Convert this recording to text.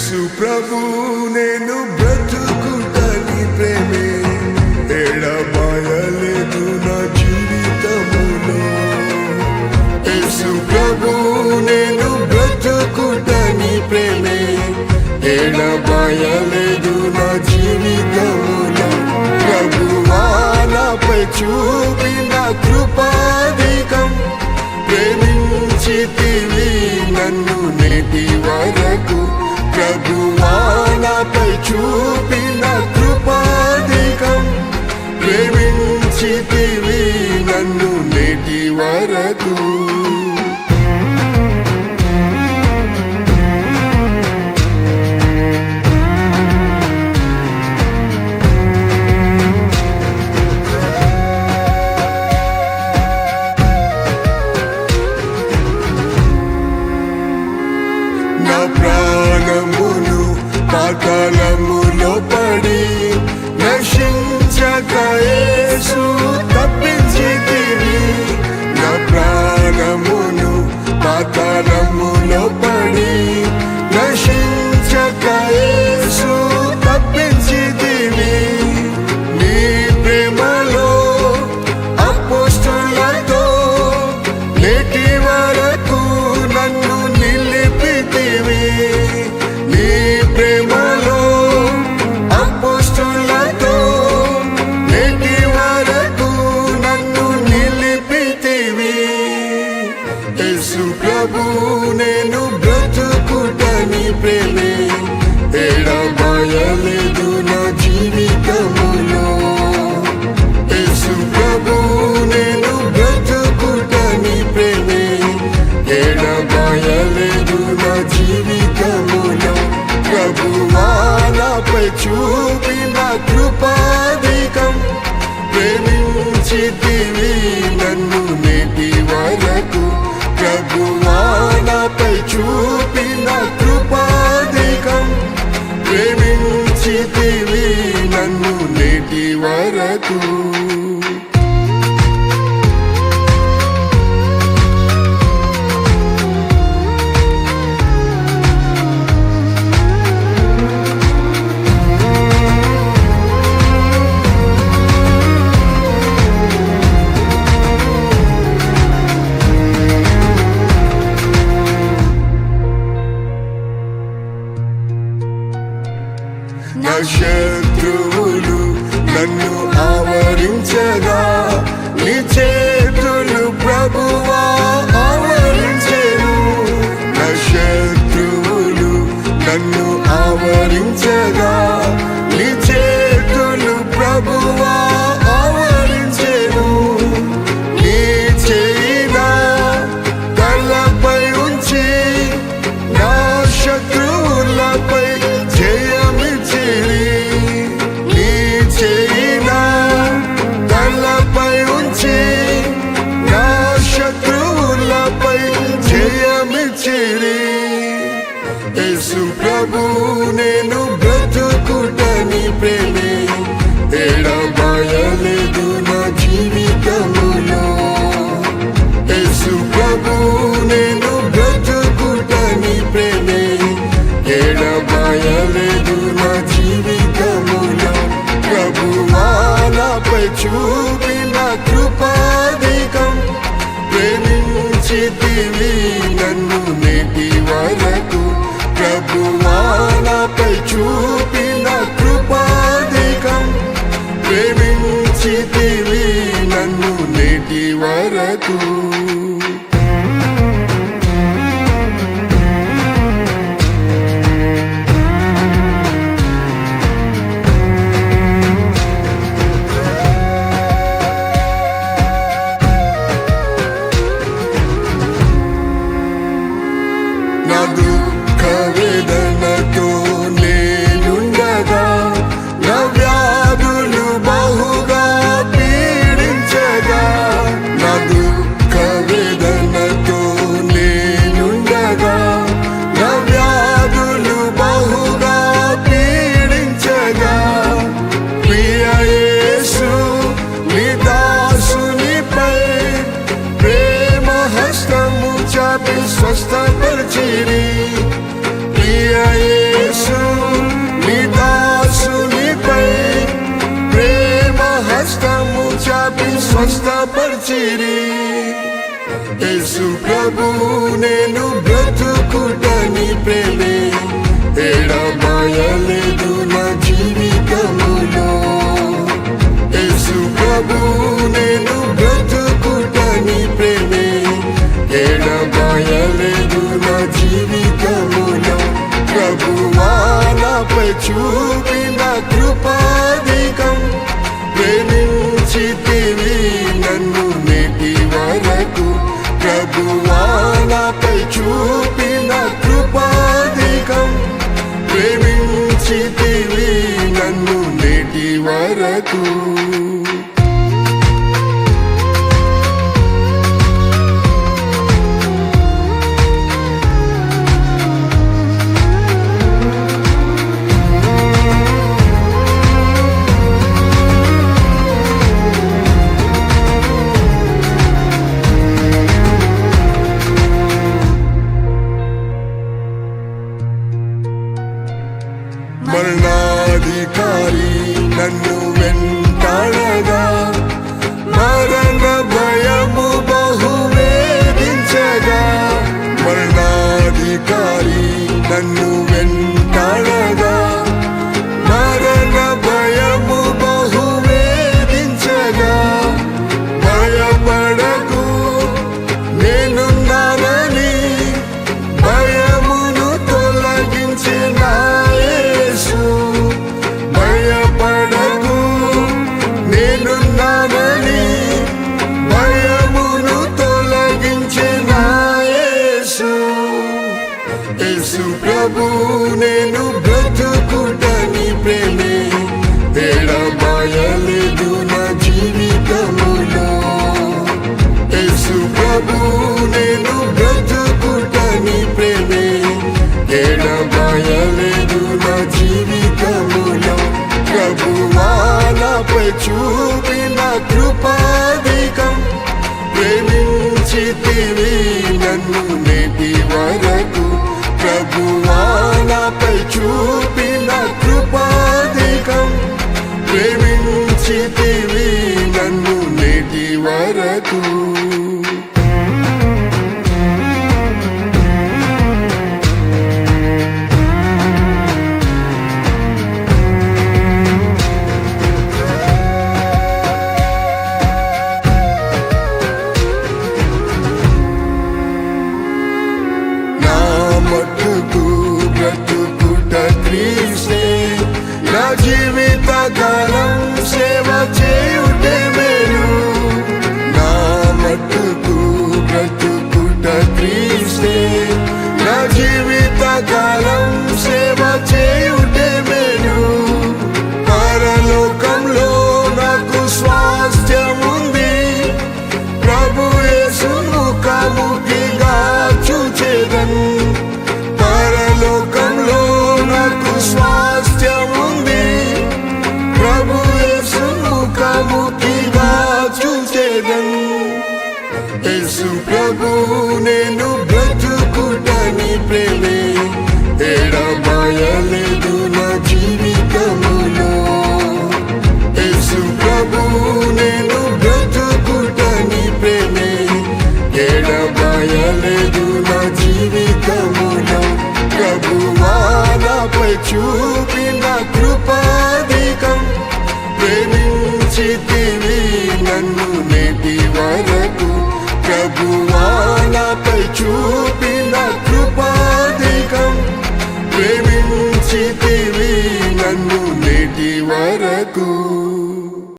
యేసు ప్రభు నేను బ్రతుకుటని ప్రేమే ఎడబాయలేదు నా జీవితములో. యేసు ప్రభు నేను బ్రతుకుటని ప్రేమే ఎడబాయలేదు నా జీవితములో. ప్రభువా నాపై చూపిన కృపాధికం, ప్రేమించితివి నన్ను నేటి వరకు. ప్రభువా నాపై చూపిన కృపాధికం, ప్రేమించితివి నన్ను నేటి వరకు. నా ప్రాణమును పాతాళములో పడి నశించక యేసు తప్పించితివి. నా ప్రాణమును పాతాళములో పడి నశించక యేసు తప్పించితివి. నీ ప్రేమలో అపోస్తలులతో నేటి వరకు నన్ను నిలిపితివి. నీ ప్రేమలో అపోస్తలులతో నేటి వరకు నన్ను నిలిపితివి. యేసు ప్రభు నేను బ్రతుకుటని ప్రేమే ఎడబాయలేదు నా జీవితములో. యేసు ప్రభు నేను బ్రతుకుటని ప్రేమే ఎడబాయలేదు నా జీవితములో. ప్రభువా నాపై చూపిన కృపాధికం, ప్రేమించితివి నన్ను నేటి వరకు. ప్రభువా నాపై చూపిన కృపాధికం, ప్రేమించితివి నన్ను నేటి వరకు. నా శత్రువులు నన్ను ఆవరించగా నీ చేతులు ప్రభువా ఆవరించెను. నా శత్రువులు నన్ను ఆవరించగా నీ చేతులు ప్రభువా ఆవరించెను. నీ చేయి నా తలపై ఉంచి నా శత్రువులపై జయమిచ్చిరి. నీ చేయి నా తలపై ఉంచి నా శత్రువులపై జయమిచ్చిరి. యేసు ప్రభు నేను బ్రతుకుటని ప్రేమే ఎడబాయలేదు నా జీవితములో. యేసు ప్రభు నేను బ్రతుకుటని ప్రేమే ఎడబాయలేదు నా జీవితములో. ప్రభువా నాపై చూపిన కృపాధికం, ప్రేమించితివి నన్ను నేటి వరకు. ప్రభువా నాపై చూపిన కృపాధికం, ప్రేమించితివి నన్ను నేటి వరకు. నా దుఃఖ వేదనతో నేనుండగా నా వ్యాధులు బహుగా పీడించగా. నా దుఃఖ స్వస్థపరిచిరి. యేసు ప్రభు నేను బ్రతుకుటని ప్రేమే ఎడబాయలేదు నా జీవితములో. యేసు ప్రభు నేను బ్రతుకుటని ప్రేమే ఎడబాయలేదు నా జీవితములో. ప్రభువా నాపై చూపిన కృపాధికం, ప్రేమించితివి నన్ను నేటి వరకు. ప్రభువా నాపై చూపిన కృపాధికం, ప్రేమించితివి నన్ను నేటి వరకు. మరణాధికారి నన్ను వెంటాడగా, మరణ భయము బహు వేధించగా. మరణాధికారి నన్ను వెంటాడగా, మరణ భయము బహు వేధించగా. భయపడకు నేనున్నానని భయమును తొలగించిన యేసు. భయపడకు నేనున్నానని భయమును తొలగించిన యేసు. యేసు ప్రభు నేను బ్రతుకుటని ప్రేమే ఎడబాయలేదు నా జీవితములో. యేసు ప్రభు నేను బ్రతుకుటని ప్రేమే ఎడబాయలేదు నా జీవితములో. ప్రభువా నాపై చూపిన కృపాధికం, ప్రేమించితివి నన్ను నేటి వరకు. ప్రభువా నాపై చూపిన కృపాధికం, ప్రేమించితివి నన్ను నేటి వరకు. మట్టుకు బ్రతుకుట క్రీస్తే, నా జీవిత కాలం సేవ చేయుటే మేలు. నా మట్టుకు బ్రతుకుట క్రీస్తే, నా జీవిత కాలం సేవ చేయుటే మేలు. పరలోకంలో నాకు స్వాస్థ్యముంది, ప్రభు యేసు ముఖాముఖిగా చూచెదన్. పరలోకంలో నాకు స్వాస్థ్యముంది, ప్రభు యేసు ముఖాముఖిగా చూచెదన్. యేసు ప్రభు నేను బ్రతుకుటని ప్రేమే ఎడబాయలేదు నా జీవితములో. యేసు ప్రభు నేను బ్రతుకుటని ప్రేమే ఎడబాయలేదు నా జీవితములో. ప్రభువా నాపై చూపిన కృపాధికం, ప్రేమించితివి నన్ను నేటి వరకు. ప్రభువా నాపై చూపిన కృపాధికం, ప్రేమించితివి నన్ను నేటి వరకు.